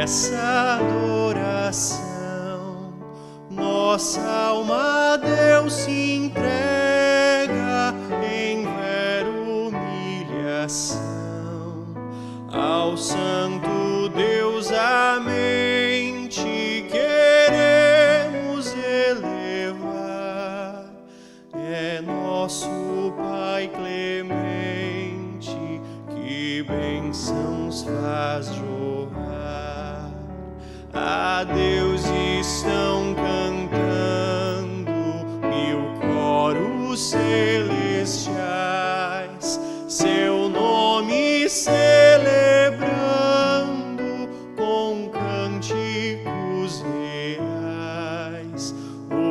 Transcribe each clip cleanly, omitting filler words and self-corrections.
nessa adoração, nossa alma a Deus se entrega em vero humilhação. Ao Santo Deus a mente queremos elevar. É nosso Pai clemente que bênçãos faz jorrar. A Deus estão cantando 1000 coros celestiais, seu nome celebrando com cânticos reais.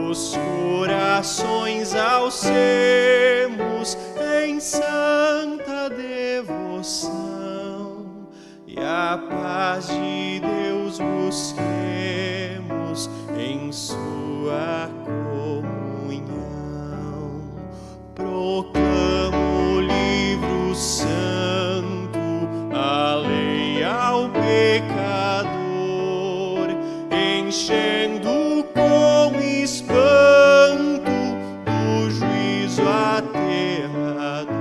Os corações alcemos em santa devoção e a paz de Deus busquemos em sua comunhão. Proclamo o livro santo, a lei ao pecador, enchendo com espanto do juízo aterrador.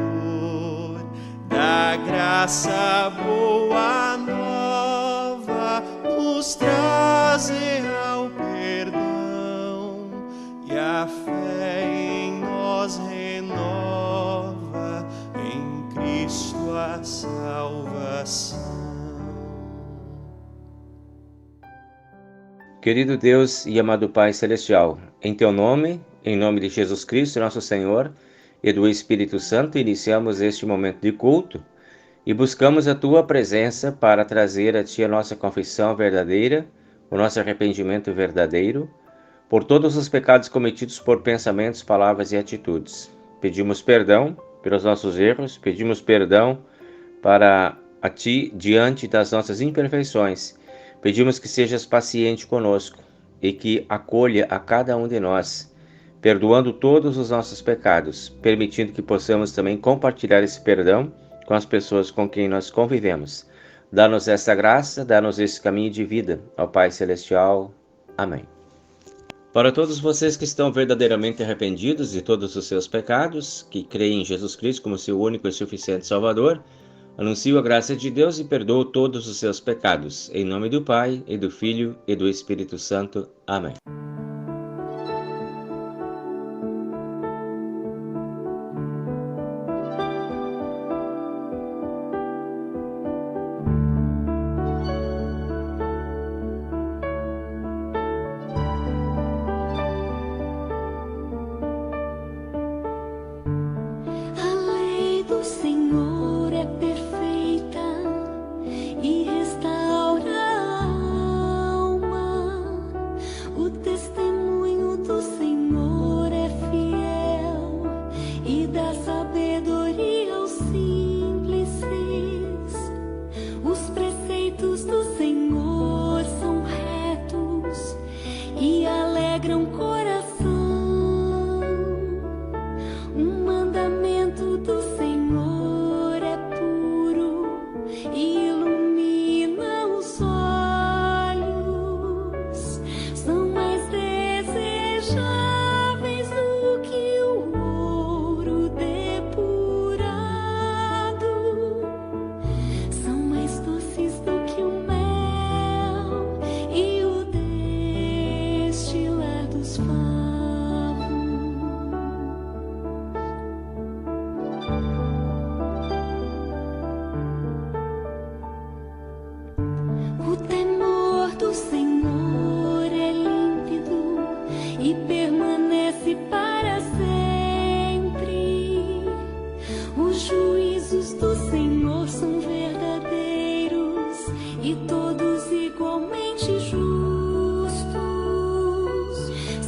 Da graça boa nova nos traz real perdão, e a fé em nós renova, em Cristo a salvação. Querido Deus e amado Pai Celestial, em Teu nome, em nome de Jesus Cristo, nosso Senhor, e do Espírito Santo, iniciamos este momento de culto e buscamos a Tua presença para trazer a Ti a nossa confissão verdadeira, o nosso arrependimento verdadeiro, por todos os pecados cometidos por pensamentos, palavras e atitudes. Pedimos perdão pelos nossos erros, pedimos perdão para a Ti diante das nossas imperfeições. Pedimos que sejas paciente conosco e que acolha a cada um de nós, perdoando todos os nossos pecados, permitindo que possamos também compartilhar esse perdão com as pessoas com quem nós convivemos. Dá-nos esta graça, dá-nos esse caminho de vida, ó Pai Celestial. Amém. Para todos vocês que estão verdadeiramente arrependidos de todos os seus pecados, que creem em Jesus Cristo como seu único e suficiente Salvador, anuncio a graça de Deus e perdoo todos os seus pecados. Em nome do Pai, e do Filho, e do Espírito Santo. Amém.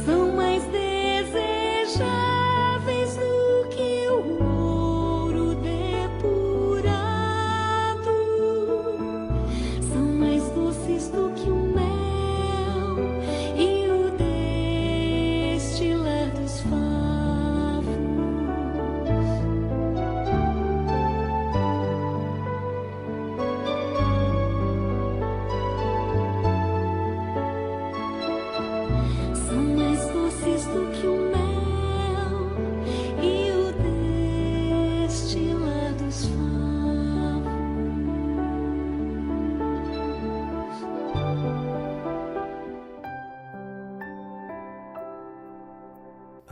São mais desejáveis do que o ouro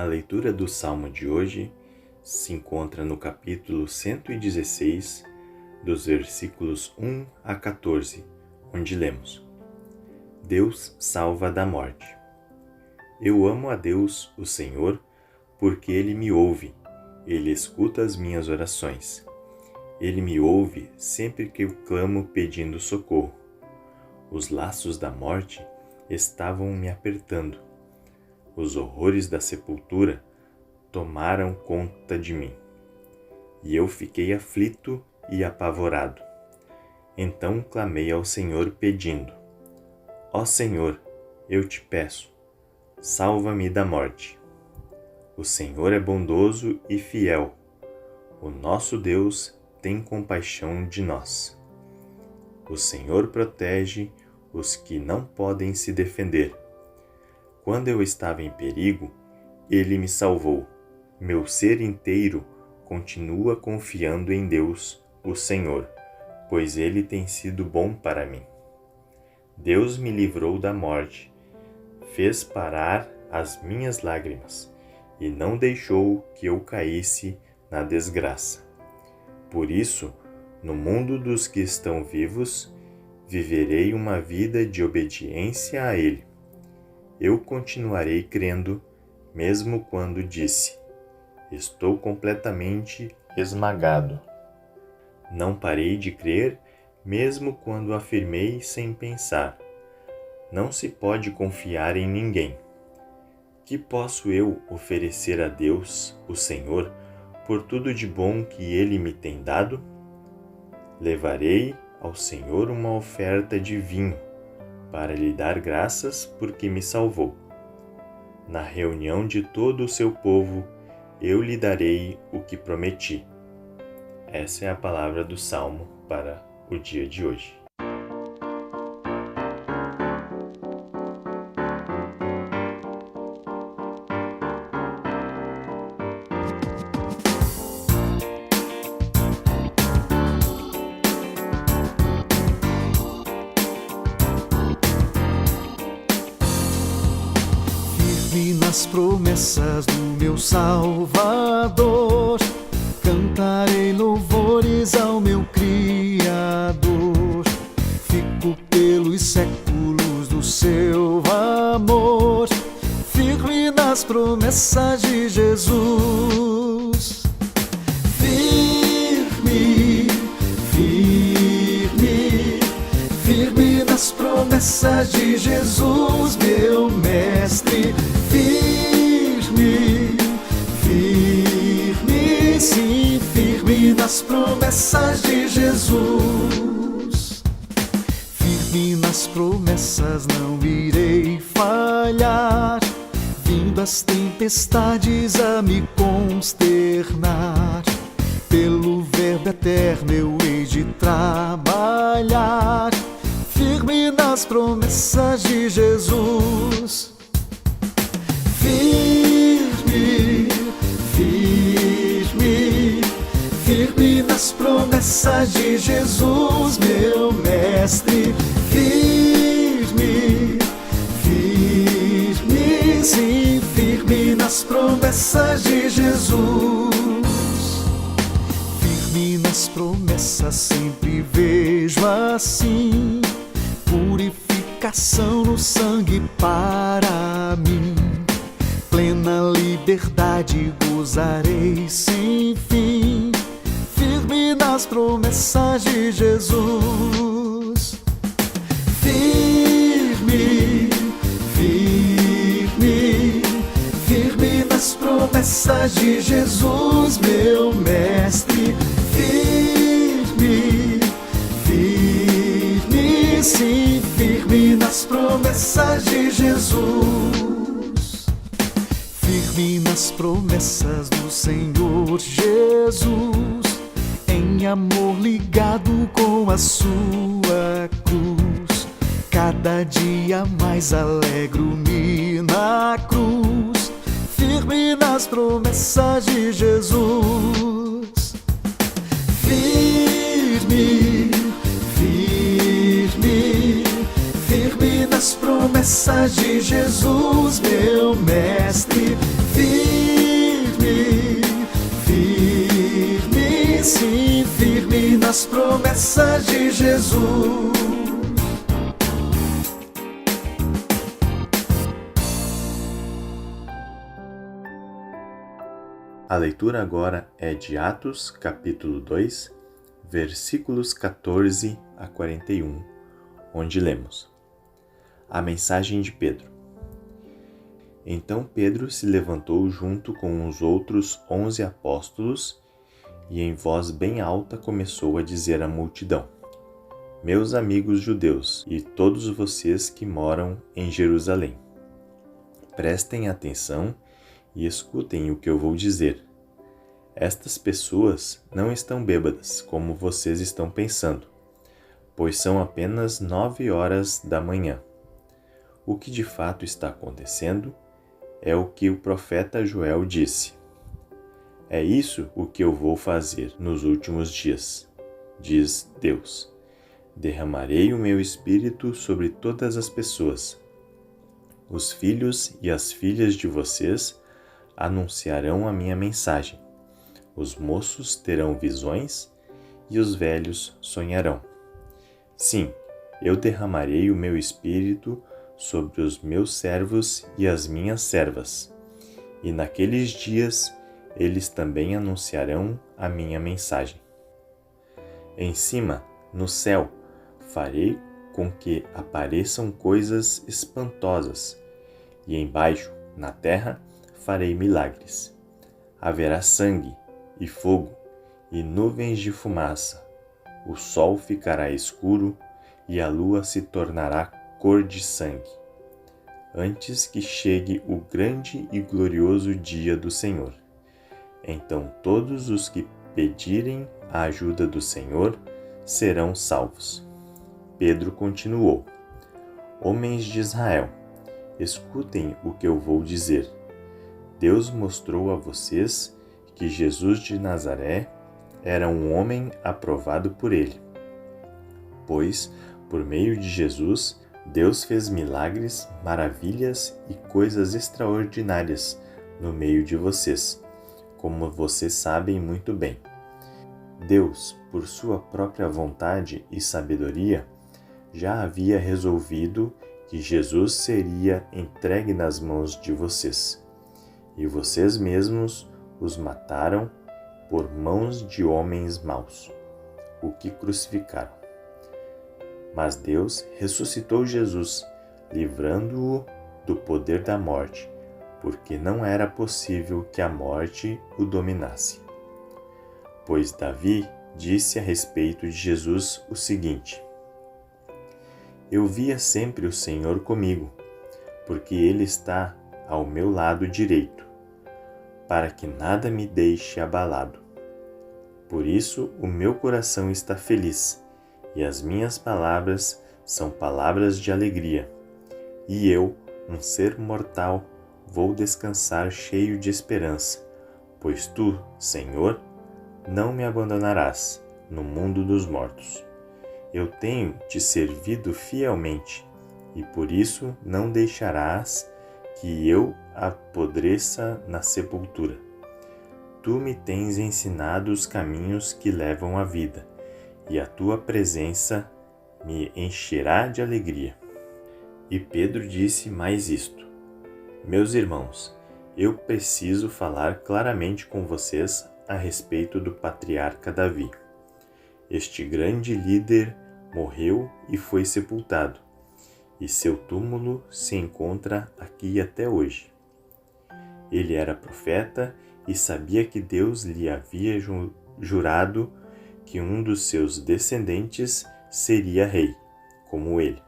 leitura do Salmo de hoje se encontra no capítulo 116, dos versículos 1 a 14, onde lemos: Deus salva da morte. Eu amo a Deus, o Senhor, porque Ele me ouve, Ele escuta as minhas orações. Ele me ouve sempre que eu clamo pedindo socorro. Os laços da morte estavam me apertando. Os horrores da sepultura tomaram conta de mim. E eu fiquei aflito e apavorado. Então clamei ao Senhor pedindo: Ó Senhor, eu te peço, salva-me da morte. O Senhor é bondoso e fiel. O nosso Deus tem compaixão de nós. O Senhor protege os que não podem se defender. Quando eu estava em perigo, Ele me salvou. Meu ser inteiro continua confiando em Deus, o Senhor, pois Ele tem sido bom para mim. Deus me livrou da morte, fez parar as minhas lágrimas e não deixou que eu caísse na desgraça. Por isso, no mundo dos que estão vivos, viverei uma vida de obediência a Ele. Eu continuarei crendo, mesmo quando disse: estou completamente esmagado. Não parei de crer, mesmo quando afirmei sem pensar: não se pode confiar em ninguém. Que posso eu oferecer a Deus, o Senhor, por tudo de bom que Ele me tem dado? Levarei ao Senhor uma oferta de vinho, para lhe dar graças porque me salvou. Na reunião de todo o seu povo, eu lhe darei o que prometi. Essa é a palavra do Salmo para o dia de hoje. Nas promessas do meu Salvador, cantarei louvores ao meu Criador. Fico pelos séculos do seu amor, firme nas promessas de Jesus. Firme, firme, firme nas promessas de Jesus, meu Mestre. Firme, firme, sim, firme nas promessas de Jesus. Firme nas promessas, não irei falhar, vindo as tempestades a me consternar. Pelo Verbo eterno eu hei de trabalhar, firme nas promessas de Jesus. Firme, firme, firme nas promessas de Jesus, meu Mestre. Firme, firme, sim, firme nas promessas de Jesus. Firme nas promessas, sempre vejo assim purificação no sangue para mim. Plena liberdade gozarei sem fim, firme nas promessas de Jesus. Firme, firme, firme nas promessas de Jesus, meu Mestre. Firme, firme, sim, firme nas promessas de Jesus. Firme nas promessas do Senhor Jesus, em amor ligado com a sua cruz. Cada dia mais alegro-me na cruz, firme nas promessas de Jesus. Firme, firme, firme nas promessas de Jesus, meu Mestre. Firme, nas promessas de Jesus. A leitura agora é de Atos, capítulo 2, versículos 14 a 41, onde lemos: A mensagem de Pedro. Então Pedro se levantou junto com os outros 11 apóstolos e em voz bem alta começou a dizer à multidão: Meus amigos judeus e todos vocês que moram em Jerusalém, prestem atenção e escutem o que eu vou dizer. Estas pessoas não estão bêbadas, como vocês estão pensando, pois são apenas 9 horas da manhã. O que de fato está acontecendo é o que o profeta Joel disse. É isso o que eu vou fazer nos últimos dias, diz Deus. Derramarei o meu espírito sobre todas as pessoas. Os filhos e as filhas de vocês anunciarão a minha mensagem. Os moços terão visões e os velhos sonharão. Sim, eu derramarei o meu espírito sobre os meus servos e as minhas servas, e naqueles dias eles também anunciarão a minha mensagem. Em cima, no céu, farei com que apareçam coisas espantosas, e embaixo, na terra, farei milagres. Haverá sangue e fogo e nuvens de fumaça. O sol ficará escuro e a lua se tornará cor de sangue, antes que chegue o grande e glorioso dia do Senhor. Então todos os que pedirem a ajuda do Senhor serão salvos. Pedro continuou: Homens de Israel, escutem o que eu vou dizer. Deus mostrou a vocês que Jesus de Nazaré era um homem aprovado por ele, pois, por meio de Jesus, Deus fez milagres, maravilhas e coisas extraordinárias no meio de vocês, como vocês sabem muito bem. Deus, por sua própria vontade e sabedoria, já havia resolvido que Jesus seria entregue nas mãos de vocês, e vocês mesmos os mataram por mãos de homens maus, o que crucificaram. Mas Deus ressuscitou Jesus, livrando-o do poder da morte, porque não era possível que a morte o dominasse. Pois Davi disse a respeito de Jesus o seguinte: Eu via sempre o Senhor comigo, porque Ele está ao meu lado direito, para que nada me deixe abalado. Por isso o meu coração está feliz, e as minhas palavras são palavras de alegria. E eu, um ser mortal, vou descansar cheio de esperança, pois tu, Senhor, não me abandonarás no mundo dos mortos. Eu tenho te servido fielmente, e por isso não deixarás que eu apodreça na sepultura. Tu me tens ensinado os caminhos que levam à vida, e a tua presença me encherá de alegria. E Pedro disse mais isto: Meus irmãos, eu preciso falar claramente com vocês a respeito do patriarca Davi. Este grande líder morreu e foi sepultado, e seu túmulo se encontra aqui até hoje. Ele era profeta e sabia que Deus lhe havia jurado que um dos seus descendentes seria rei, como ele.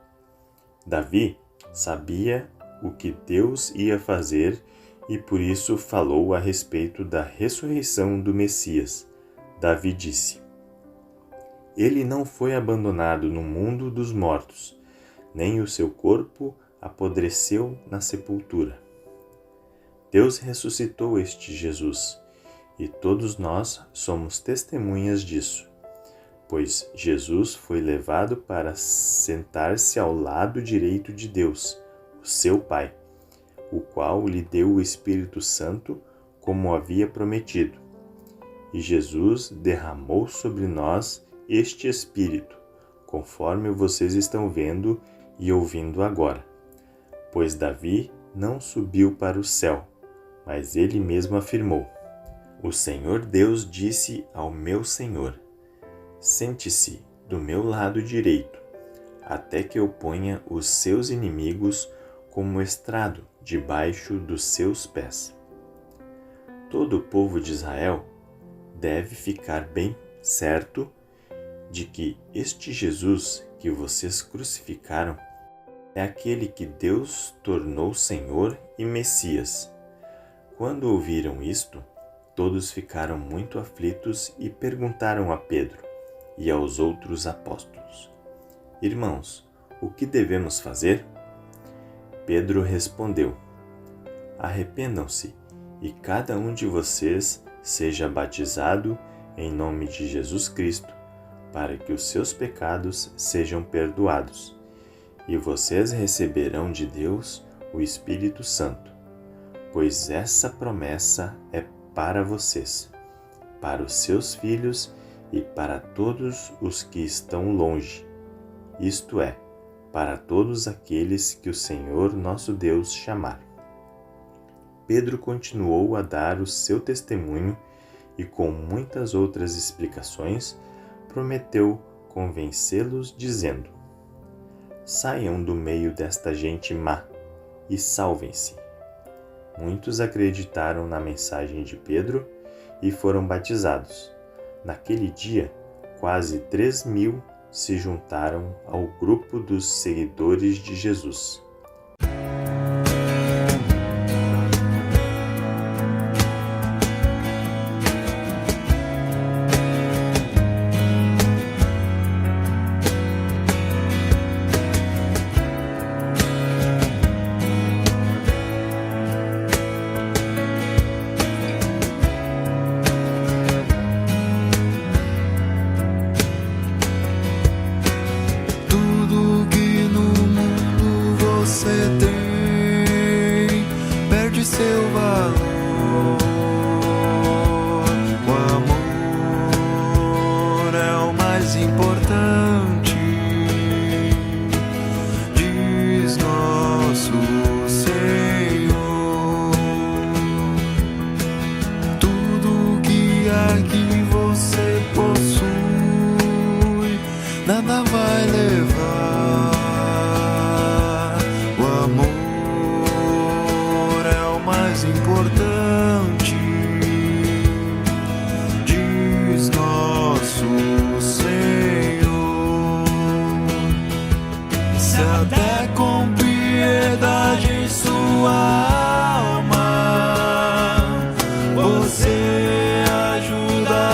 Davi sabia o que Deus ia fazer e por isso falou a respeito da ressurreição do Messias. Davi disse: Ele não foi abandonado no mundo dos mortos, nem o seu corpo apodreceu na sepultura. Deus ressuscitou este Jesus, e todos nós somos testemunhas disso, pois Jesus foi levado para sentar-se ao lado direito de Deus, o seu Pai, o qual lhe deu o Espírito Santo, como havia prometido. E Jesus derramou sobre nós este Espírito, conforme vocês estão vendo e ouvindo agora. Pois Davi não subiu para o céu, mas ele mesmo afirmou: O Senhor Deus disse ao meu Senhor: Sente-se do meu lado direito, até que eu ponha os seus inimigos como estrado debaixo dos seus pés. Todo o povo de Israel deve ficar bem certo de que este Jesus que vocês crucificaram é aquele que Deus tornou Senhor e Messias. Quando ouviram isto, todos ficaram muito aflitos e perguntaram a Pedro e aos outros apóstolos: Irmãos, o que devemos fazer? Pedro respondeu: Arrependam-se e cada um de vocês seja batizado em nome de Jesus Cristo, para que os seus pecados sejam perdoados, e vocês receberão de Deus o Espírito Santo, pois essa promessa é para vocês, para os seus filhos e para todos os que estão longe, isto é, para todos aqueles que o Senhor nosso Deus chamar. Pedro continuou a dar o seu testemunho e, com muitas outras explicações, prometeu convencê-los, dizendo: Saiam do meio desta gente má e salvem-se. Muitos acreditaram na mensagem de Pedro e foram batizados. Naquele dia, quase 3.000 se juntaram ao grupo dos seguidores de Jesus. Tudo que no mundo você tem perde seu valor. O amor é o mais importante, diz nosso Senhor. Tudo que aqui você possui, nada vai levar. O amor é o mais importante, diz nosso Senhor. Se até com piedade em sua alma você ajuda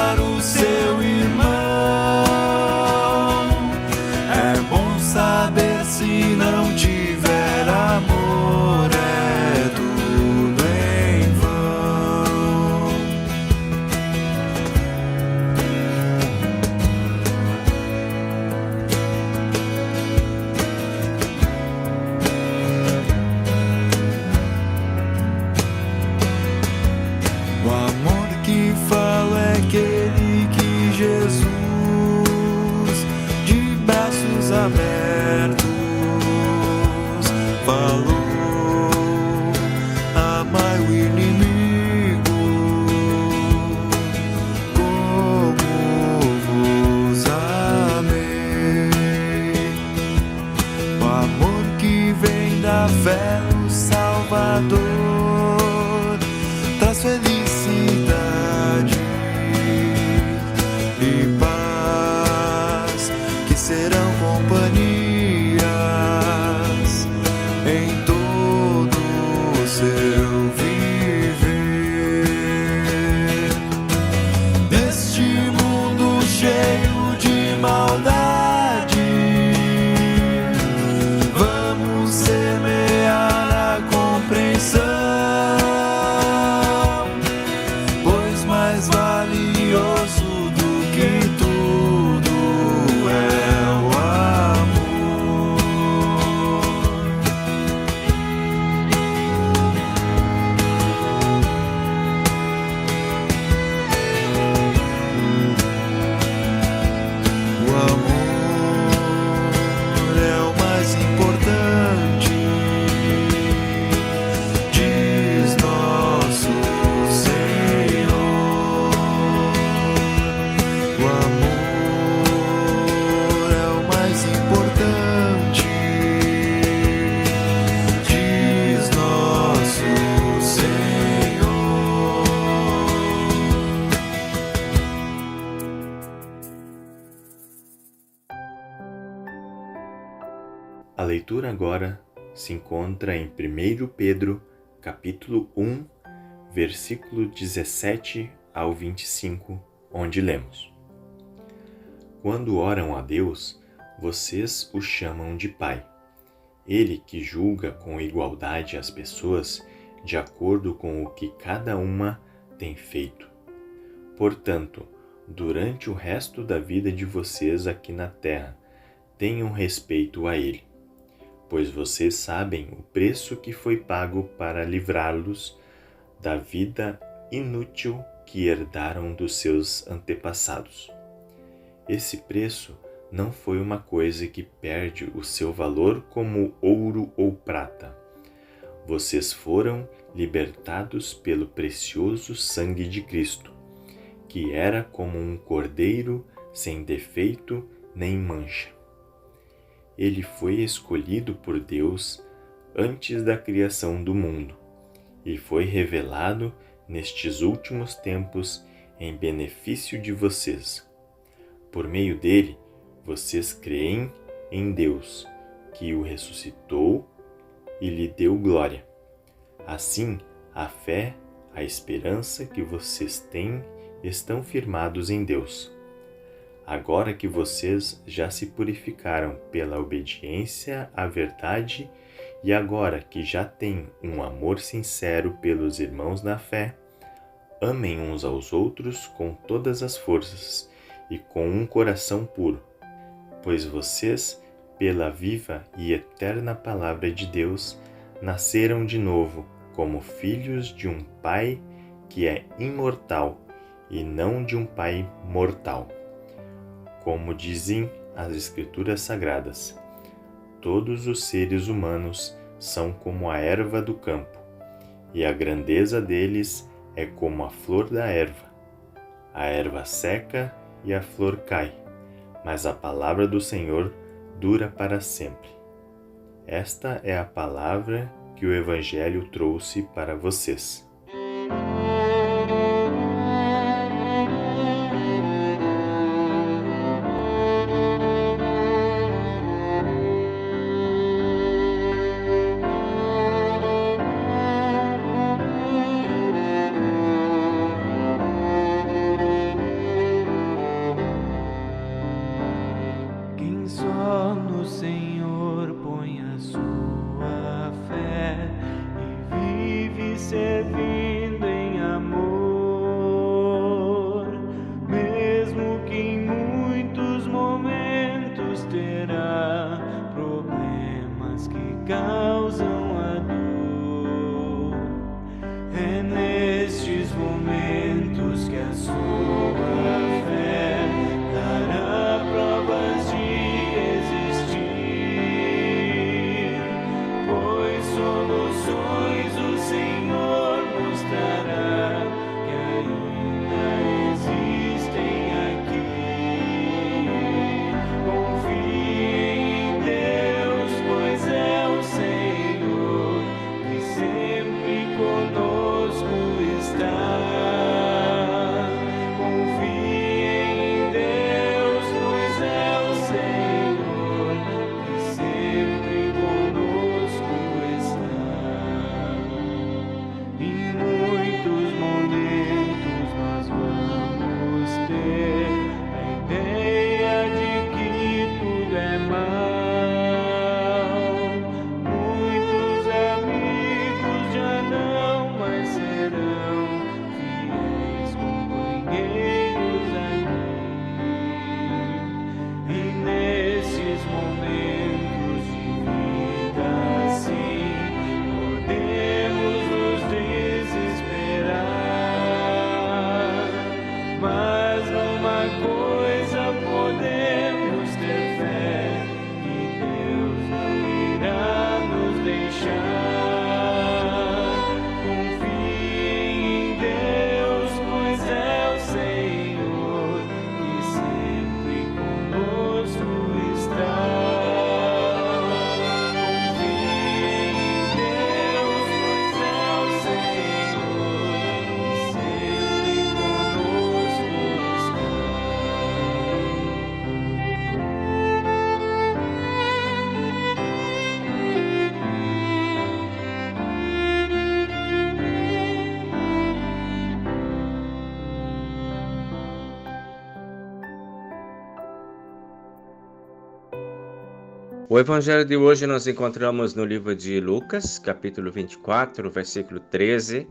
A leitura agora se encontra em 1 Pedro, capítulo 1, versículo 17 ao 25, onde lemos: Quando oram a Deus, vocês o chamam de Pai. Ele que julga com igualdade as pessoas de acordo com o que cada uma tem feito. Portanto, durante o resto da vida de vocês aqui na terra, tenham respeito a Ele, pois vocês sabem o preço que foi pago para livrá-los da vida inútil que herdaram dos seus antepassados. Esse preço não foi uma coisa que perde o seu valor como ouro ou prata. Vocês foram libertados pelo precioso sangue de Cristo, que era como um cordeiro sem defeito nem mancha. Ele foi escolhido por Deus antes da criação do mundo e foi revelado nestes últimos tempos em benefício de vocês. Por meio dele, vocês creem em Deus, que o ressuscitou e lhe deu glória. Assim, a fé, a esperança que vocês têm estão firmados em Deus. Agora que vocês já se purificaram pela obediência à verdade e agora que já têm um amor sincero pelos irmãos na fé, amem uns aos outros com todas as forças e com um coração puro, pois vocês, pela viva e eterna palavra de Deus, nasceram de novo como filhos de um Pai que é imortal e não de um Pai mortal. Como dizem as Escrituras Sagradas, todos os seres humanos são como a erva do campo, e a grandeza deles é como a flor da erva. A erva seca e a flor cai, mas a palavra do Senhor dura para sempre. Esta é a palavra que o Evangelho trouxe para vocês. Quem só no Senhor põe a sua fé e vive servindo em amor, mesmo que em muitos momentos terá problemas que causam a dor. É nestes momentos que a sua fé dará provas de existir, pois soluções o Senhor mostrará que ainda existem aqui. Confie em Deus, pois é o Senhor que sempre conosco está. O evangelho de hoje nós encontramos no livro de Lucas, capítulo 24, versículo 13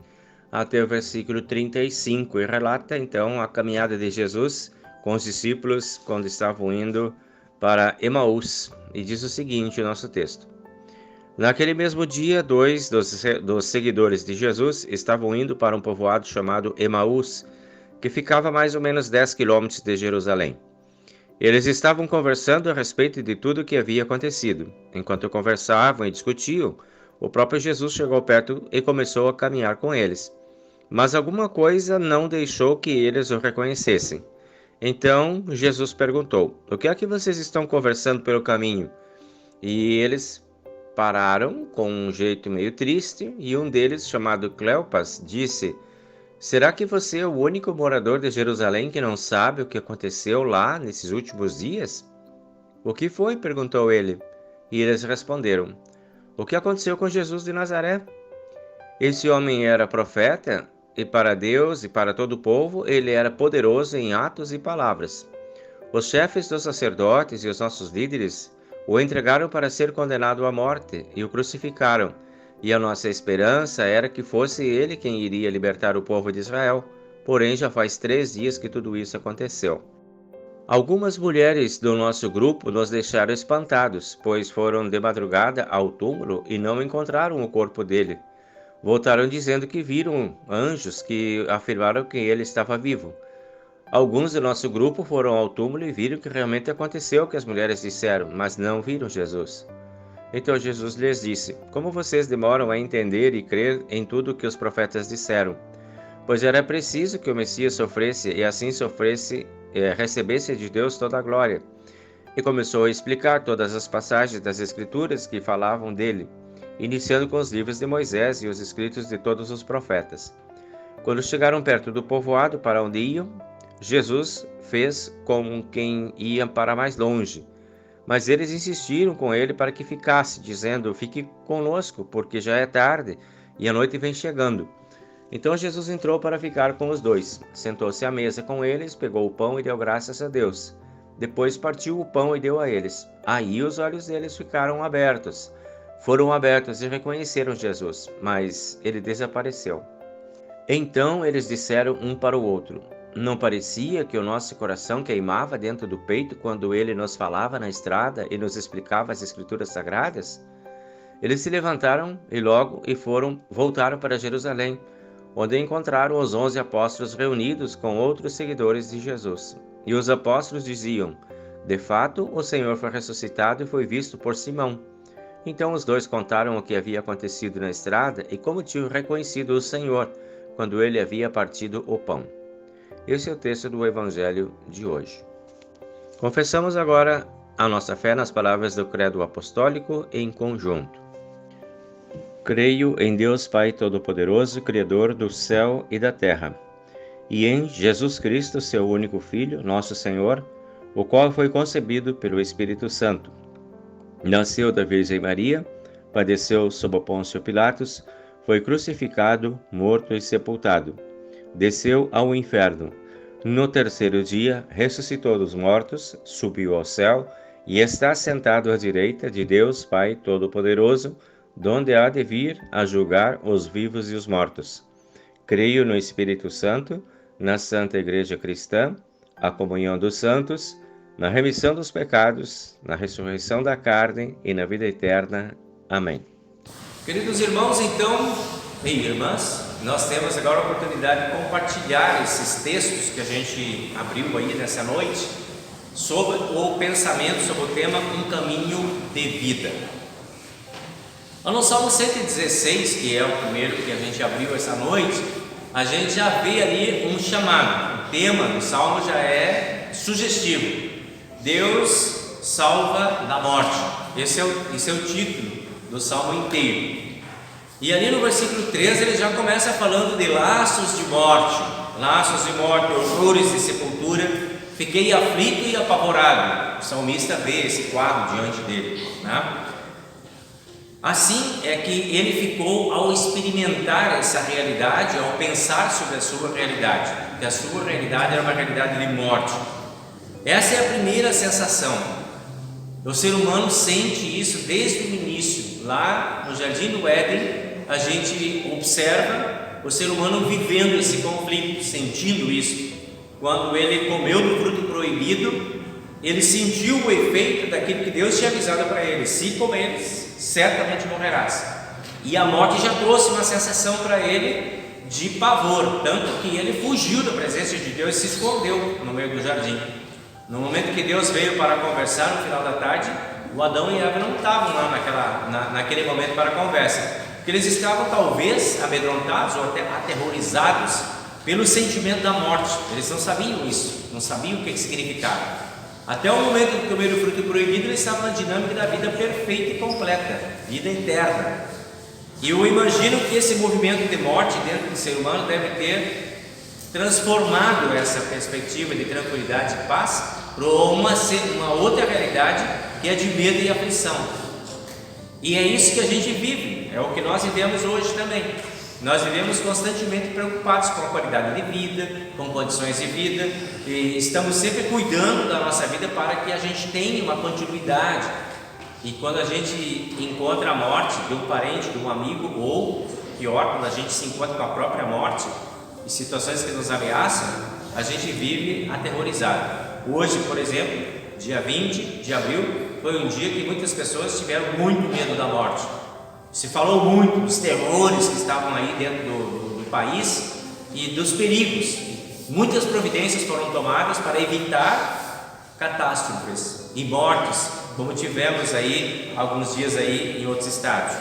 até o versículo 35, e relata então a caminhada de Jesus com os discípulos quando estavam indo para Emaús. E diz o seguinte o nosso texto: Naquele mesmo dia, 2 dos seguidores de Jesus estavam indo para um povoado chamado Emaús, que ficava a mais ou menos 10 quilômetros de Jerusalém. Eles estavam conversando a respeito de tudo o que havia acontecido. Enquanto conversavam e discutiam, o próprio Jesus chegou perto e começou a caminhar com eles. Mas alguma coisa não deixou que eles o reconhecessem. Então Jesus perguntou: O que é que vocês estão conversando pelo caminho? E eles pararam com um jeito meio triste, e um deles, chamado Cleopas, disse: Será que você é o único morador de Jerusalém que não sabe o que aconteceu lá nesses últimos dias? O que foi? Perguntou ele. E eles responderam: O que aconteceu com Jesus de Nazaré? Esse homem era profeta, e para Deus e para todo o povo ele era poderoso em atos e palavras. Os chefes dos sacerdotes e os nossos líderes o entregaram para ser condenado à morte e o crucificaram. E a nossa esperança era que fosse ele quem iria libertar o povo de Israel. Porém, já faz 3 dias que tudo isso aconteceu. Algumas mulheres do nosso grupo nos deixaram espantados, pois foram de madrugada ao túmulo e não encontraram o corpo dele. Voltaram dizendo que viram anjos que afirmaram que ele estava vivo. Alguns do nosso grupo foram ao túmulo e viram que realmente aconteceu o que as mulheres disseram, mas não viram Jesus. Então Jesus lhes disse: Como vocês demoram a entender e crer em tudo o que os profetas disseram? Pois era preciso que o Messias sofresse e assim recebesse de Deus toda a glória. E começou a explicar todas as passagens das Escrituras que falavam dele, iniciando com os livros de Moisés e os escritos de todos os profetas. Quando chegaram perto do povoado para onde iam, Jesus fez como quem ia para mais longe. Mas eles insistiram com ele para que ficasse, dizendo: Fique conosco, porque já é tarde e a noite vem chegando. Então Jesus entrou para ficar com os dois. Sentou-se à mesa com eles, pegou o pão e deu graças a Deus. Depois partiu o pão e deu a eles. Aí os olhos deles ficaram abertos. Foram abertos e reconheceram Jesus, mas ele desapareceu. Então eles disseram um para o outro: Não parecia que o nosso coração queimava dentro do peito quando ele nos falava na estrada e nos explicava as Escrituras Sagradas? Eles se levantaram e voltaram para Jerusalém, onde encontraram os 11 apóstolos reunidos com outros seguidores de Jesus. E os apóstolos diziam: De fato, o Senhor foi ressuscitado e foi visto por Simão. Então os dois contaram o que havia acontecido na estrada e como tinham reconhecido o Senhor quando ele havia partido o pão. Esse é o texto do Evangelho de hoje. Confessamos agora a nossa fé nas palavras do Credo Apostólico em conjunto. Creio em Deus Pai Todo-Poderoso, Criador do céu e da terra, e em Jesus Cristo, seu único Filho, nosso Senhor, o qual foi concebido pelo Espírito Santo. Nasceu da Virgem Maria, padeceu sob Pôncio Pilatos, foi crucificado, morto e sepultado. Desceu ao inferno. No terceiro dia, ressuscitou dos mortos, subiu ao céu e está sentado à direita de Deus Pai Todo-Poderoso, donde há de vir a julgar os vivos e os mortos. Creio no Espírito Santo, na Santa Igreja Cristã, a comunhão dos santos, na remissão dos pecados, na ressurreição da carne e na vida eterna. Amém. Queridos irmãos, então, e irmãs, nós temos agora a oportunidade de compartilhar esses textos que a gente abriu aí nessa noite sobre o pensamento sobre o tema Um Caminho de Vida. No Salmo 116, que é o primeiro que a gente abriu essa noite, a gente já vê ali um chamado. O tema do Salmo já é sugestivo: Deus salva da morte. Esse é o título do Salmo inteiro. E ali no versículo 13 ele já começa falando de laços de morte, horrores de sepultura. Fiquei aflito e apavorado. O salmista vê esse quadro diante dele, né? Assim é que ele ficou ao experimentar essa realidade, ao pensar sobre a sua realidade, que a sua realidade era uma realidade de morte. Essa é a primeira sensação. O ser humano sente isso desde o início. Lá no Jardim do Éden, a gente observa o ser humano vivendo esse conflito, sentindo isso. Quando ele comeu do fruto proibido, ele sentiu o efeito daquilo que Deus tinha avisado para ele: se comeres, certamente morrerás. E a morte já trouxe uma sensação para ele de pavor, tanto que ele fugiu da presença de Deus e se escondeu no meio do jardim. No momento que Deus veio para conversar no final da tarde, o Adão e Eva não estavam lá naquele momento para a conversa, porque eles estavam talvez amedrontados ou até aterrorizados pelo sentimento da morte. Eles não sabiam isso, não sabiam o que significava. Até o momento de comer o fruto proibido, eles estavam na dinâmica da vida perfeita e completa, vida eterna. E eu imagino que esse movimento de morte dentro do ser humano deve ter transformado essa perspectiva de tranquilidade e paz para uma outra realidade, que é de medo e aflição. E é isso que a gente vive, é o que nós vivemos hoje também. Nós vivemos constantemente preocupados com a qualidade de vida, com condições de vida, e estamos sempre cuidando da nossa vida para que a gente tenha uma continuidade. E quando a gente encontra a morte de um parente, de um amigo, ou pior, quando a gente se encontra com a própria morte, em situações que nos ameaçam, a gente vive aterrorizado. Hoje, por exemplo, dia 20 de abril, foi um dia que muitas pessoas tiveram muito medo da morte. Se falou muito dos terrores que estavam aí dentro do país e dos perigos. Muitas providências foram tomadas para evitar catástrofes e mortes, como tivemos aí alguns dias aí em outros estados.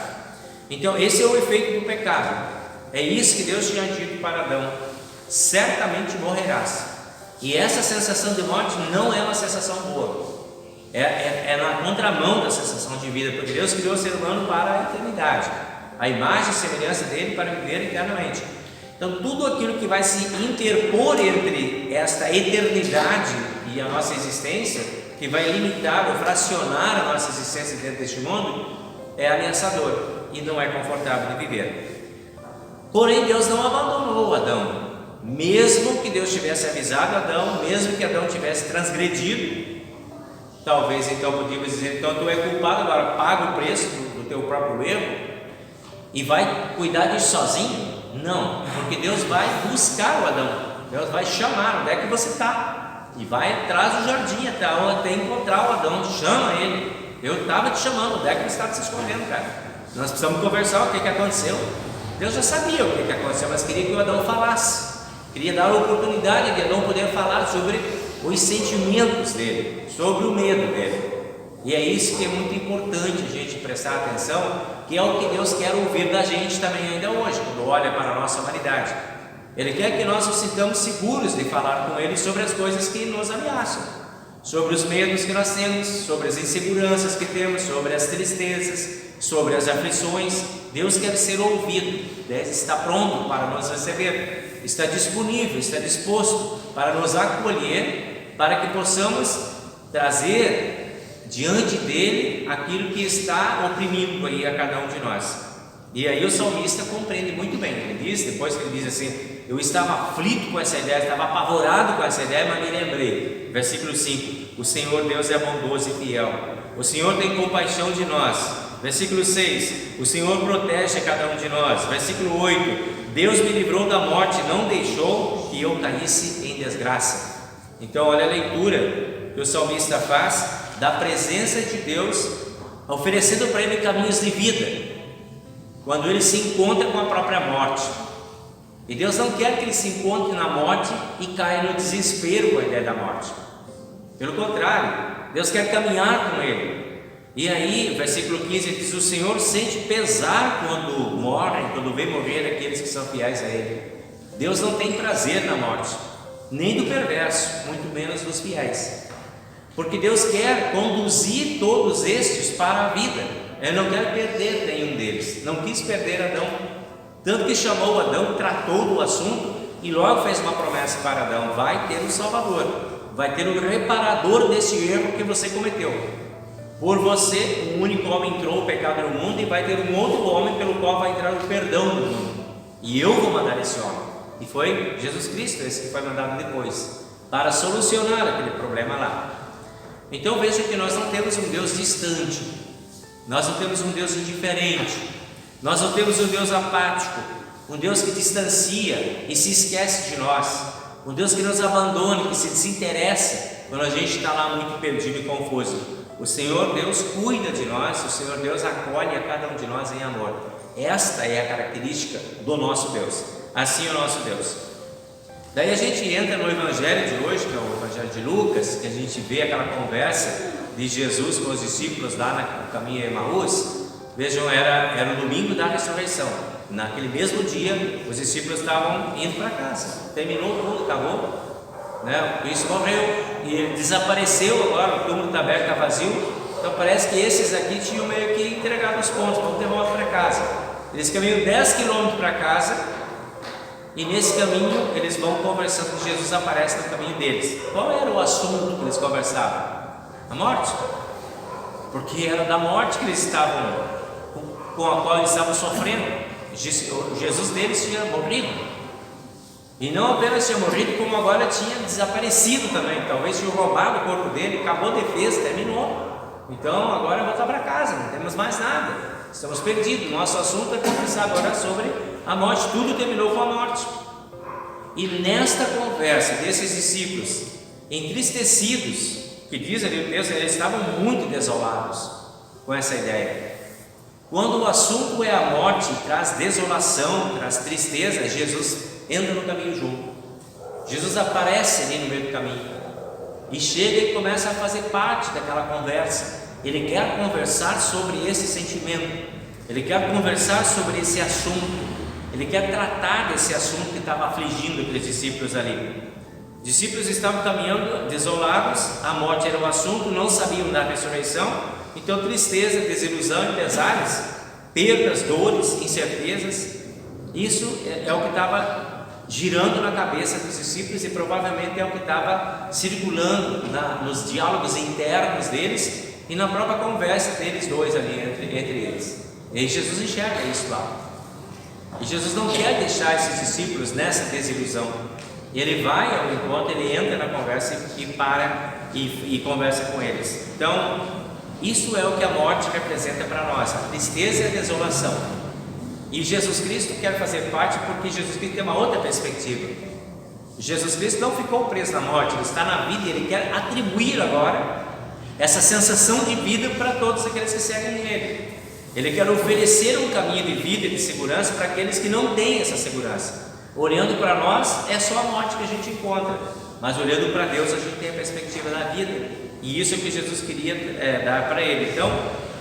Então esse é o efeito do pecado. É isso que Deus tinha dito para Adão: certamente morrerás. E essa sensação de morte não é uma sensação boa. É na contramão da sensação de vida, porque Deus criou o ser humano para a eternidade, a imagem e semelhança dele para viver eternamente. Então tudo aquilo que vai se interpor entre esta eternidade e a nossa existência, que vai limitar ou fracionar a nossa existência dentro deste mundo, é ameaçador e não é confortável de viver. Porém, Deus não abandonou Adão, mesmo que Deus tivesse avisado Adão, mesmo que Adão tivesse transgredido. Talvez então podíamos dizer: então tu é culpado, agora paga o preço do teu próprio erro e vai cuidar disso sozinho? Não, porque Deus vai buscar o Adão, Deus vai chamar: onde é que você está? E vai atrás do jardim até encontrar o Adão, chama ele: eu estava te chamando, onde é que você está se escondendo, cara? Nós precisamos conversar, o que aconteceu? Deus já sabia o que aconteceu, mas queria que o Adão falasse, queria dar a oportunidade de Adão poder falar sobre os sentimentos dele, sobre o medo dele. E é isso que é muito importante a gente prestar atenção, que é o que Deus quer ouvir da gente também ainda hoje, quando olha para a nossa humanidade. Ele quer que nós nos sintamos seguros de falar com Ele sobre as coisas que nos ameaçam, sobre os medos que nós temos, sobre as inseguranças que temos, sobre as tristezas, sobre as aflições. Deus quer ser ouvido, Deus está pronto para nos receber, está disponível, está disposto para nos acolher, para que possamos trazer diante dele aquilo que está oprimindo aí a cada um de nós. E aí o salmista compreende muito bem. Ele diz, depois que ele diz assim: eu estava aflito com essa ideia, estava apavorado com essa ideia, mas me lembrei. Versículo 5: o Senhor Deus é bondoso e fiel, o Senhor tem compaixão de nós. Versículo 6: o Senhor protege cada um de nós. Versículo 8: Deus me livrou da morte, não deixou que eu caísse em desgraça. Então olha a leitura que o salmista faz da presença de Deus, oferecendo para ele caminhos de vida, quando ele se encontra com a própria morte. E Deus não quer que ele se encontre na morte e caia no desespero com a ideia da morte. Pelo contrário, Deus quer caminhar com ele. E aí, versículo 15 diz: o Senhor sente pesar quando morrem, quando vê morrer aqueles que são fiéis a Ele. Deus não tem prazer na morte, nem do perverso, muito menos dos fiéis, porque Deus quer conduzir todos estes para a vida. Ele não quer perder nenhum deles, não quis perder Adão, tanto que chamou Adão, tratou do assunto e logo fez uma promessa para Adão: vai ter um Salvador, vai ter um reparador desse erro que você cometeu. Por você, um único homem entrou o pecado no mundo, e vai ter um outro homem pelo qual vai entrar o perdão no mundo, e eu vou mandar esse homem. E foi Jesus Cristo esse que foi mandado depois, para solucionar aquele problema lá. Então veja que nós não temos um Deus distante, nós não temos um Deus indiferente, nós não temos um Deus apático, um Deus que distancia e se esquece de nós, um Deus que nos abandona, que se desinteressa quando a gente está lá muito perdido e confuso. O Senhor Deus cuida de nós, o Senhor Deus acolhe a cada um de nós em amor. Esta é a característica do nosso Deus, assim é o nosso Deus. Daí a gente entra no Evangelho de hoje, que é o Evangelho de Lucas, que a gente vê aquela conversa de Jesus com os discípulos lá no caminho de Emaús. Vejam, era o domingo da ressurreição. Naquele mesmo dia, os discípulos estavam indo para casa. Terminou tudo, acabou, né? O Cristo morreu e ele desapareceu agora, o túmulo está aberto, está vazio. Então parece que esses aqui tinham meio que entregado os pontos, vamos ter volta para casa. Eles caminham 10 quilômetros para casa. E nesse caminho eles vão conversando, Jesus aparece no caminho deles. Qual era o assunto que eles conversavam? A morte. Porque era da morte que eles estavam, com a qual eles estavam sofrendo. Jesus deles tinha morrido. E não apenas tinha morrido, como agora tinha desaparecido também. Talvez tinha roubado o corpo dele, acabou a defesa, terminou. Então agora voltar para casa, não temos mais nada. Estamos perdidos. Nosso assunto é conversar agora sobre a morte. Tudo terminou com a morte. E nesta conversa desses discípulos entristecidos, que diz ali o texto, eles estavam muito desolados com essa ideia. Quando o assunto é a morte, traz desolação, traz tristeza, Jesus entra no caminho junto. Jesus aparece ali no meio do caminho e chega e começa a fazer parte daquela conversa. Ele quer conversar sobre esse sentimento, ele quer conversar sobre esse assunto, ele quer tratar desse assunto que estava afligindo aqueles discípulos ali. Os discípulos estavam caminhando desolados, a morte era o assunto, não sabiam da ressurreição, então tristeza, desilusão e pesares, perdas, dores, incertezas, isso é o que estava girando na cabeça dos discípulos e provavelmente é o que estava circulando nos diálogos internos deles e na própria conversa deles dois ali, entre eles. E Jesus enxerga isso lá. E Jesus não quer deixar esses discípulos nessa desilusão. Ele vai ao encontro, ele entra na conversa e para e conversa com eles. Então, isso é o que a morte representa para nós, a tristeza e a desolação. E Jesus Cristo quer fazer parte porque Jesus Cristo tem uma outra perspectiva. Jesus Cristo não ficou preso na morte, ele está na vida e ele quer atribuir agora essa sensação de vida para todos aqueles que seguem Ele. Ele quer oferecer um caminho de vida e de segurança para aqueles que não têm essa segurança. Olhando para nós, é só a morte que a gente encontra, mas olhando para Deus, a gente tem a perspectiva da vida, e isso é o que Jesus queria dar para ele. Então,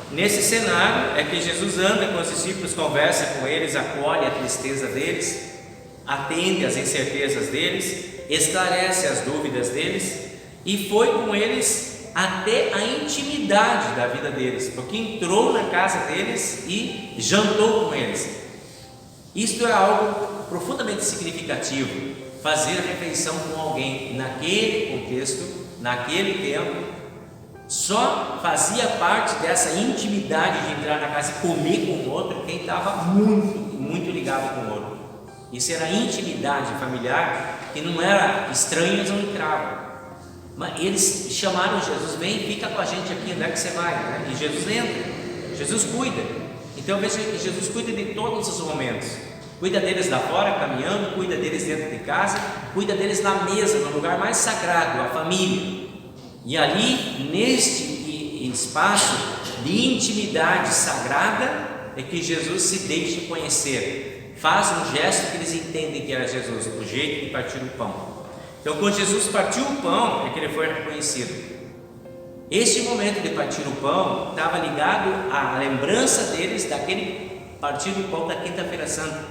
nesse cenário, é que Jesus anda com os discípulos, conversa com eles, acolhe a tristeza deles, atende às incertezas deles, esclarece as dúvidas deles, e foi com eles até a intimidade da vida deles, porque entrou na casa deles e jantou com eles. Isto é algo profundamente significativo, fazer refeição com alguém naquele contexto, naquele tempo, só fazia parte dessa intimidade de entrar na casa e comer com o outro quem estava muito ligado com o outro. Isso era intimidade familiar, que não era estranhos, não entravam. Mas eles chamaram Jesus, vem, fica com a gente aqui, onde é que você vai? Né? E Jesus entra, Jesus cuida. Então veja que Jesus cuida de todos os momentos. Cuida deles lá fora, caminhando, cuida deles dentro de casa, cuida deles na mesa, no lugar mais sagrado, a família. E ali, neste espaço de intimidade sagrada, é que Jesus se deixa conhecer. Faz um gesto que eles entendem que era Jesus, o jeito de partir o pão. Então, quando Jesus partiu o pão, é que ele foi reconhecido. Este momento de partir o pão estava ligado à lembrança deles daquele partir do pão da Quinta-feira Santa.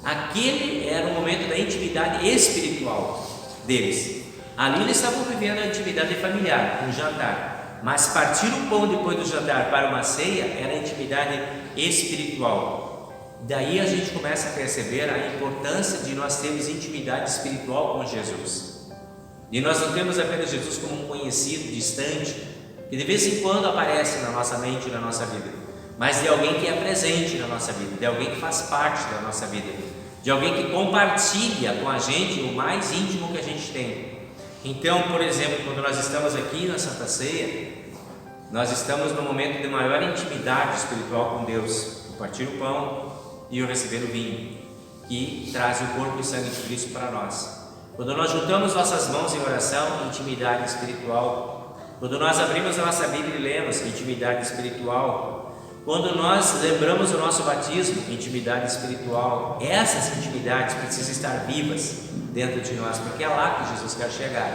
Aquele era o momento da intimidade espiritual deles. Ali eles estavam vivendo a intimidade familiar, um jantar. Mas partir o pão depois do jantar para uma ceia era a intimidade espiritual. Daí a gente começa a perceber a importância de nós termos intimidade espiritual com Jesus. E nós não temos apenas Jesus como um conhecido, distante, que de vez em quando aparece na nossa mente e na nossa vida, mas de alguém que é presente na nossa vida, de alguém que faz parte da nossa vida, de alguém que compartilha com a gente o mais íntimo que a gente tem. Então, por exemplo, quando nós estamos aqui na Santa Ceia, nós estamos no momento de maior intimidade espiritual com Deus, o partir o pão e o receber o vinho, que traz o corpo e sangue de Cristo para nós. Quando nós juntamos nossas mãos em oração, intimidade espiritual. Quando nós abrimos a nossa Bíblia e lemos, intimidade espiritual. Quando nós lembramos o nosso batismo, intimidade espiritual. Essas intimidades precisam estar vivas dentro de nós, porque é lá que Jesus quer chegar.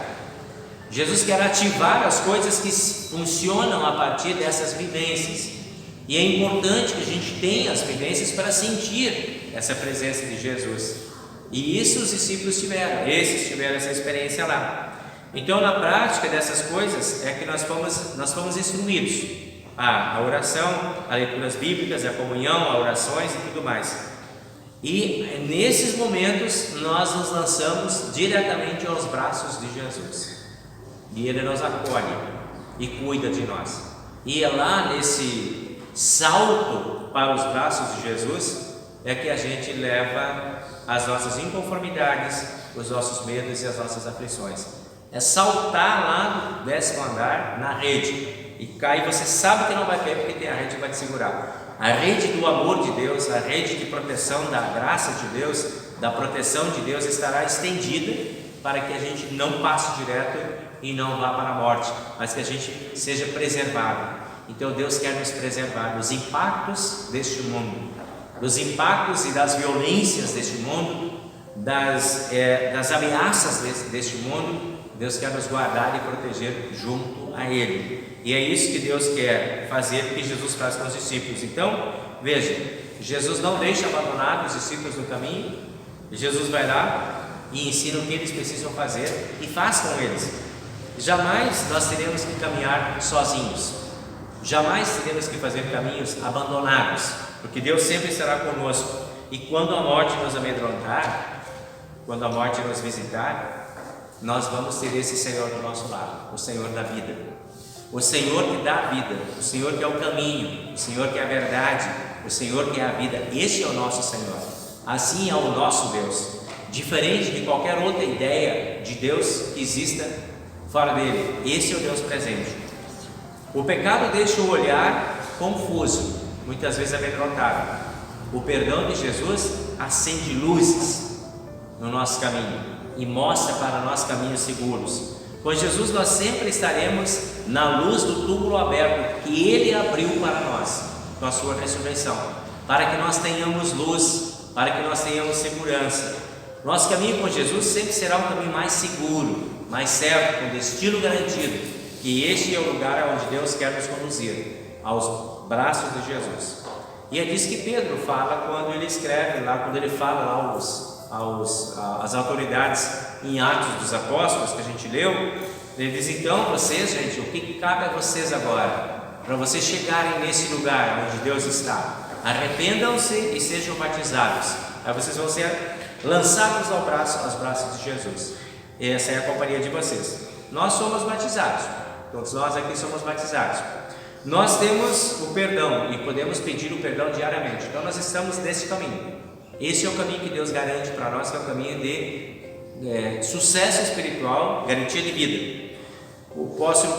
Jesus quer ativar as coisas que funcionam a partir dessas vivências. E é importante que a gente tenha as vivências para sentir essa presença de Jesus. E isso os discípulos tiveram, esses tiveram essa experiência lá. Então, na prática dessas coisas, é que nós fomos instruídos. A oração, a leituras bíblicas, a comunhão, a orações e tudo mais. E nesses momentos, nós nos lançamos diretamente aos braços de Jesus. E Ele nos acolhe e cuida de nós. E é lá nesse salto para os braços de Jesus é que a gente leva as nossas inconformidades, os nossos medos e as nossas aflições. É saltar lá do 10º andar na rede e cair. Você sabe que não vai cair porque tem a rede que vai te segurar. A rede do amor de Deus, a rede de proteção da graça de Deus, da proteção de Deus estará estendida para que a gente não passe direto e não vá para a morte, mas que a gente seja preservado. Então Deus quer nos preservar dos impactos deste mundo, dos impactos e das violências deste mundo, das ameaças deste mundo. Deus quer nos guardar e proteger junto a Ele. E é isso que Deus quer fazer, que Jesus faz com os discípulos. Então, veja, Jesus não deixa abandonados os discípulos no caminho. Jesus vai lá e ensina o que eles precisam fazer e faz com eles. Jamais nós teremos que caminhar sozinhos. Jamais teremos que fazer caminhos abandonados, porque Deus sempre estará conosco. E quando a morte nos amedrontar, quando a morte nos visitar, nós vamos ter esse Senhor do nosso lado, o Senhor da vida, o Senhor que dá a vida, o Senhor que é o caminho, o Senhor que é a verdade, o Senhor que é a vida. Este é o nosso Senhor. Assim é o nosso Deus, diferente de qualquer outra ideia de Deus que exista fora dele. Esse é o Deus presente. O pecado deixa o olhar confuso, muitas vezes amedrontado. O perdão de Jesus acende luzes no nosso caminho e mostra para nós caminhos seguros. Com Jesus nós sempre estaremos na luz do túmulo aberto que Ele abriu para nós com a sua ressurreição, para que nós tenhamos luz, para que nós tenhamos segurança. Nosso caminho com Jesus sempre será um caminho mais seguro, mais certo, com destino garantido, que este é o lugar onde Deus quer nos conduzir, aos braços de Jesus. E é disso que Pedro fala quando ele escreve lá, quando ele fala lá às autoridades em Atos dos Apóstolos, que a gente leu. Ele diz: então vocês, gente, o que cabe a vocês agora, para vocês chegarem nesse lugar onde Deus está? Arrependam-se e sejam batizados. Aí vocês vão ser lançados aos braços de Jesus. Essa é a companhia de vocês. Nós somos batizados, todos nós aqui somos batizados. Nós temos o perdão e podemos pedir o perdão diariamente. Então nós estamos nesse caminho. Esse é o caminho que Deus garante para nós, que é o caminho de sucesso espiritual, garantia de vida. O apóstolo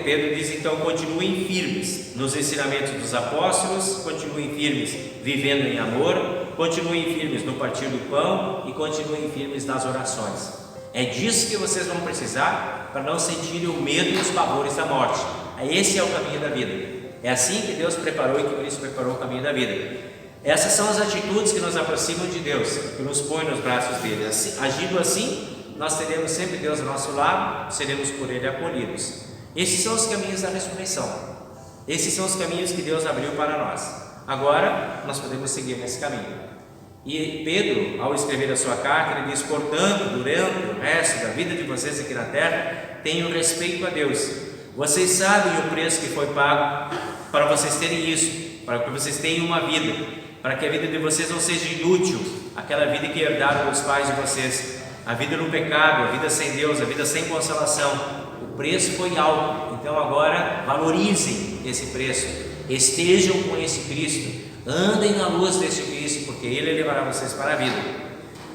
Pedro diz: então continuem firmes nos ensinamentos dos apóstolos, continuem firmes vivendo em amor, continuem firmes no partir do pão e continuem firmes nas orações. É disso que vocês vão precisar para não sentirem o medo e os pavores da morte. Esse é o caminho da vida. É assim que Deus preparou e que Cristo preparou o caminho da vida. Essas são as atitudes que nos aproximam de Deus, que nos põem nos braços dele. Agindo assim, nós teremos sempre Deus ao nosso lado, seremos por Ele acolhidos. Esses são os caminhos da ressurreição. Esses são os caminhos que Deus abriu para nós. Agora, nós podemos seguir nesse caminho. E Pedro, ao escrever a sua carta, ele diz: portanto, durante o resto da vida de vocês aqui na terra, tenham respeito a Deus. Vocês sabem o preço que foi pago para vocês terem isso, para que vocês tenham uma vida, para que a vida de vocês não seja inútil, aquela vida que herdaram os pais de vocês, a vida no pecado, a vida sem Deus, a vida sem consolação. O preço foi alto, então agora valorizem esse preço, estejam com esse Cristo, andem na luz desse Cristo, porque Ele levará vocês para a vida.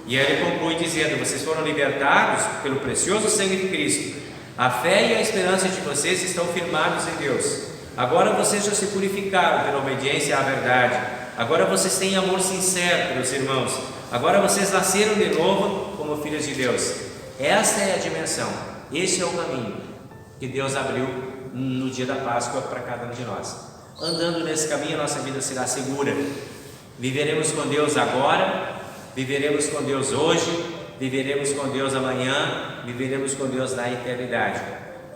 E aí ele conclui dizendo: vocês foram libertados pelo precioso sangue de Cristo. A fé e a esperança de vocês estão firmados em Deus. Agora vocês já se purificaram pela obediência à verdade. Agora vocês têm amor sincero pelos irmãos. Agora vocês nasceram de novo como filhos de Deus. Esta é a dimensão, este é o caminho que Deus abriu no dia da Páscoa para cada um de nós. Andando nesse caminho, a nossa vida será segura. Viveremos com Deus agora, viveremos com Deus hoje, viveremos com Deus amanhã, viveremos com Deus na eternidade.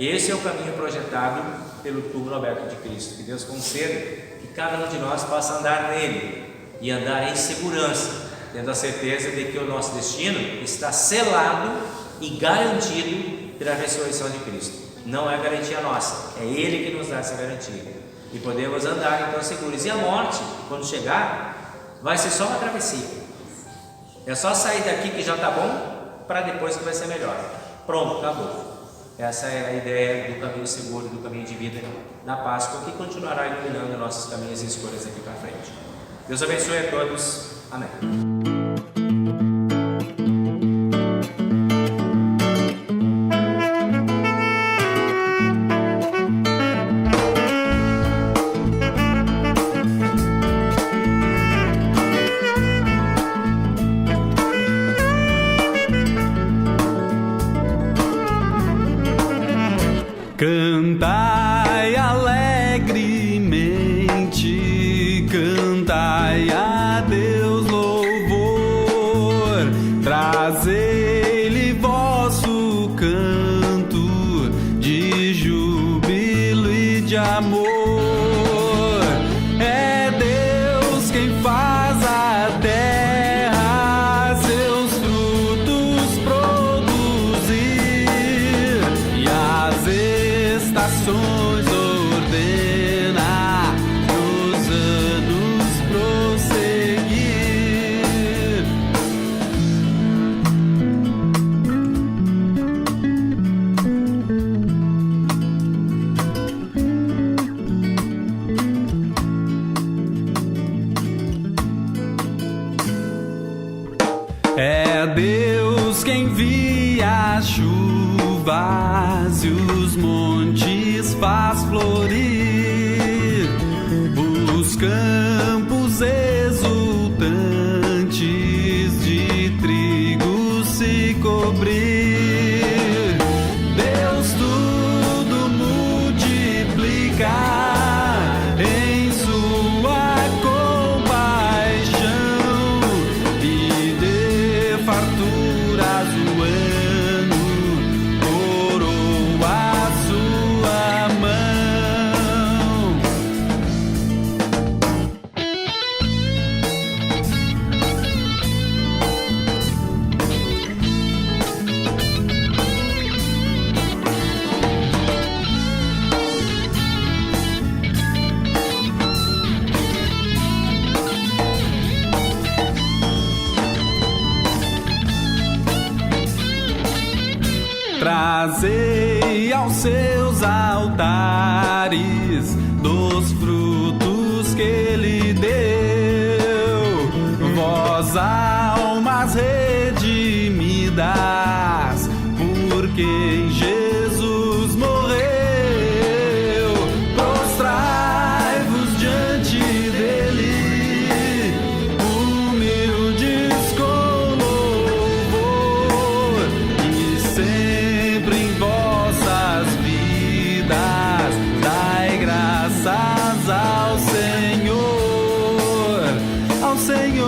Esse é o caminho projetado pelo túmulo aberto de Cristo. Que Deus conceda que cada um de nós possa andar nele e andar em segurança, tendo a certeza de que o nosso destino está selado e garantido pela ressurreição de Cristo. Não é garantia nossa, é Ele que nos dá essa garantia. E podemos andar então seguros. E a morte, quando chegar, vai ser só uma travessia. É só sair daqui que já está bom, para depois que vai ser melhor. Pronto, acabou. Essa é a ideia do caminho seguro, do caminho de vida na Páscoa, que continuará iluminando nossos caminhos e escolhas daqui para frente. Deus abençoe a todos. Amém. Cantai alegremente, cantai a Deus louvor, trazei-lhe vosso canto de júbilo e de amor. É Deus quem faz a terra seus frutos produzir e as estações ordena nos anos prosseguir. É Deus quem envia as chuvas e os montes faz florir, os campos exultantes de trigo se cobrir. Deus tudo multiplica em sua compaixão e dê farturas o ano, coroa a sua mão. Trazei aos seus altares dos frutos que Ele deu, vós almas redimidas, porque em Jesus morreu. Prostrai-vos diante dele, humildes com louvor, e sempre em vossas vidas dai graças ao Senhor, ao Senhor.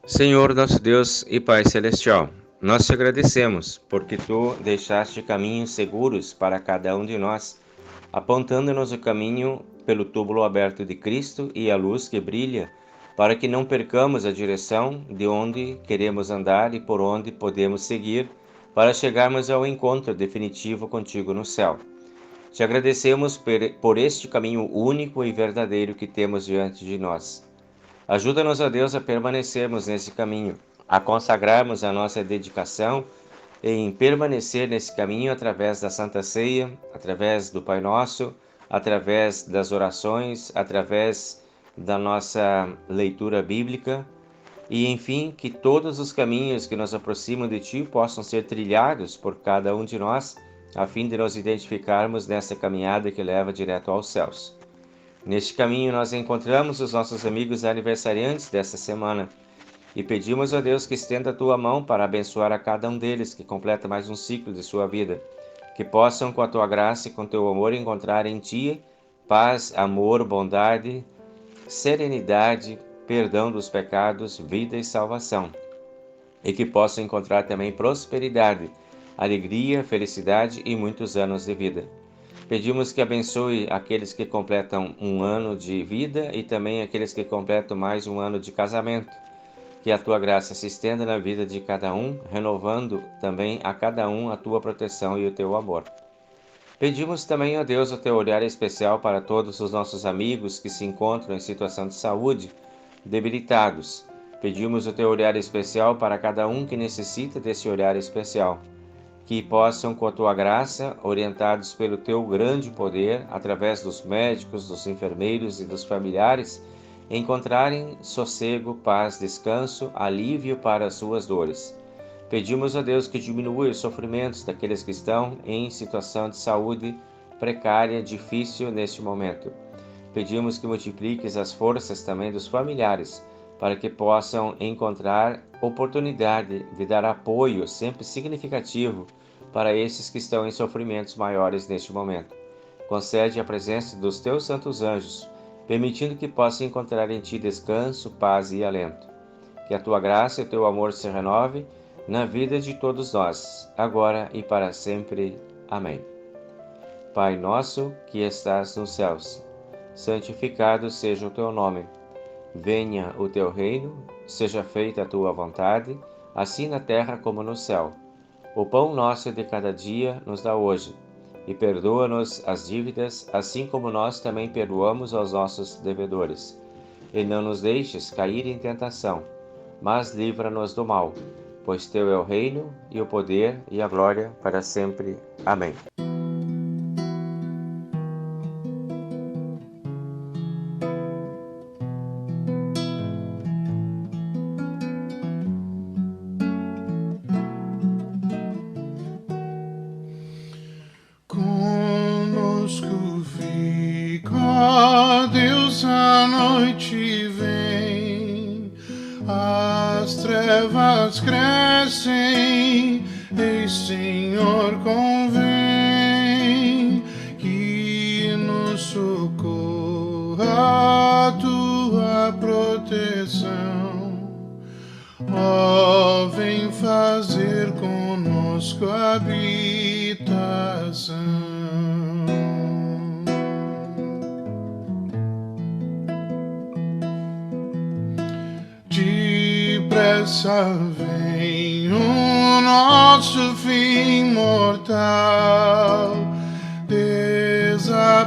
Senhor nosso Deus e Pai Celestial, nós te agradecemos porque Tu deixaste caminhos seguros para cada um de nós, apontando-nos o caminho pelo túmulo aberto de Cristo e a luz que brilha, para que não percamos a direção de onde queremos andar e por onde podemos seguir, para chegarmos ao encontro definitivo contigo no céu. Te agradecemos por este caminho único e verdadeiro que temos diante de nós. Ajuda-nos, ó Deus, a permanecermos nesse caminho, a consagrarmos a nossa dedicação em permanecer nesse caminho através da Santa Ceia, através do Pai Nosso, através das orações, através da nossa leitura bíblica e, enfim, que todos os caminhos que nos aproximam de Ti possam ser trilhados por cada um de nós, a fim de nos identificarmos nessa caminhada que leva direto aos céus. Neste caminho nós encontramos os nossos amigos aniversariantes desta semana e pedimos a Deus que estenda a Tua mão para abençoar a cada um deles que completa mais um ciclo de sua vida, que possam com a Tua graça e com Teu amor encontrar em Ti paz, amor, bondade, serenidade, perdão dos pecados, vida e salvação, e que possam encontrar também prosperidade, alegria, felicidade e muitos anos de vida. Pedimos que abençoe aqueles que completam um ano de vida e também aqueles que completam mais um ano de casamento. Que a Tua graça se estenda na vida de cada um, renovando também a cada um a Tua proteção e o Teu amor. Pedimos também, ó Deus, o Teu olhar especial para todos os nossos amigos que se encontram em situação de saúde, debilitados. Pedimos o Teu olhar especial para cada um que necessita desse olhar especial. Que possam, com a Tua graça, orientados pelo Teu grande poder, através dos médicos, dos enfermeiros e dos familiares, encontrarem sossego, paz, descanso, alívio para as suas dores. Pedimos a Deus que diminua os sofrimentos daqueles que estão em situação de saúde precária, difícil neste momento. Pedimos que multipliques as forças também dos familiares, para que possam encontrar oportunidade de dar apoio sempre significativo para esses que estão em sofrimentos maiores neste momento. Concede a presença dos Teus santos anjos, permitindo que possam encontrar em Ti descanso, paz e alento. Que a Tua graça e o Teu amor se renove na vida de todos nós, agora e para sempre. Amém. Pai nosso, que estás nos céus, santificado seja o Teu nome. Venha o Teu reino, seja feita a Tua vontade, assim na terra como no céu. O pão nosso de cada dia nos dá hoje, e perdoa-nos as dívidas, assim como nós também perdoamos aos nossos devedores. E não nos deixes cair em tentação, mas livra-nos do mal, pois Teu é o reino, e o poder, e a glória para sempre. Amém. Conosco fica, Deus, a noite vem, as trevas crescem, e Senhor convém que nos socorra a Tua proteção. Ó, vem fazer conosco habitação. Depressa vem o nosso fim mortal, desaparece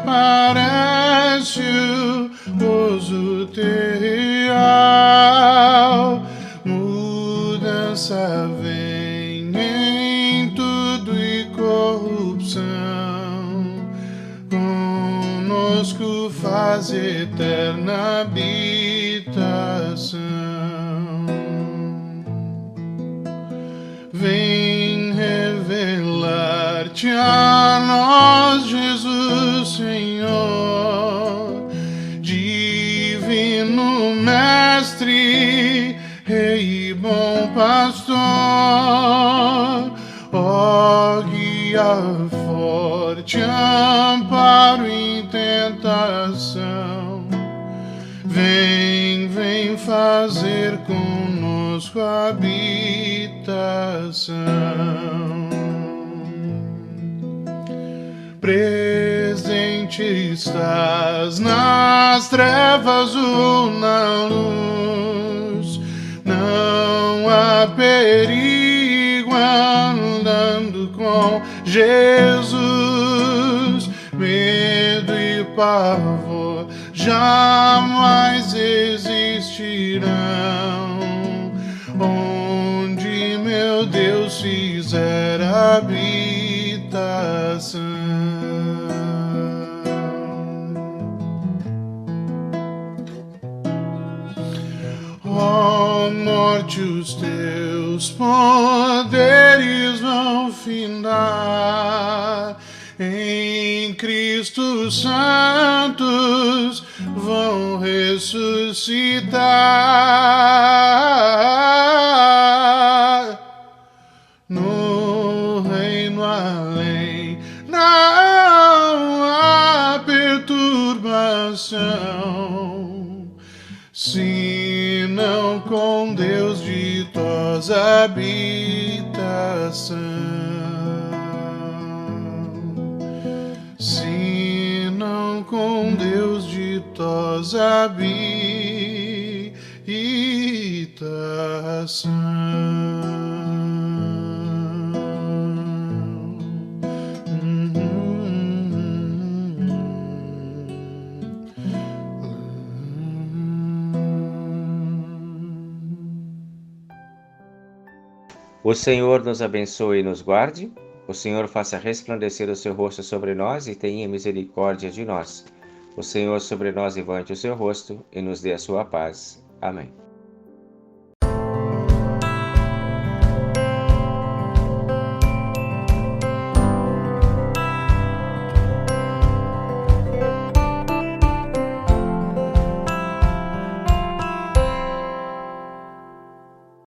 o gozo terreal, mudança vem em tudo e corrupção, conosco faz eterna habitação. Vem revelar-te a nós, Jesus Senhor, Divino Mestre, Rei e bom Pastor. Ó, guia forte, amparo em tentação, vem, vem fazer conosco habitação. Presente estás nas trevas ou na luz, não há perigo andando com Jesus, medo e pavor jamais existirão, onde meu Deus se fizer habitação. Ó morte, os teus poderes vão findar, em Cristo santos vão ressuscitar. No reino além não há perturbação, senão com Deus ditosa habitação. Senão com Deus ditosa habitação. O Senhor nos abençoe e nos guarde. O Senhor faça resplandecer o seu rosto sobre nós e tenha misericórdia de nós. O Senhor sobre nós levante o seu rosto e nos dê a sua paz. Amém.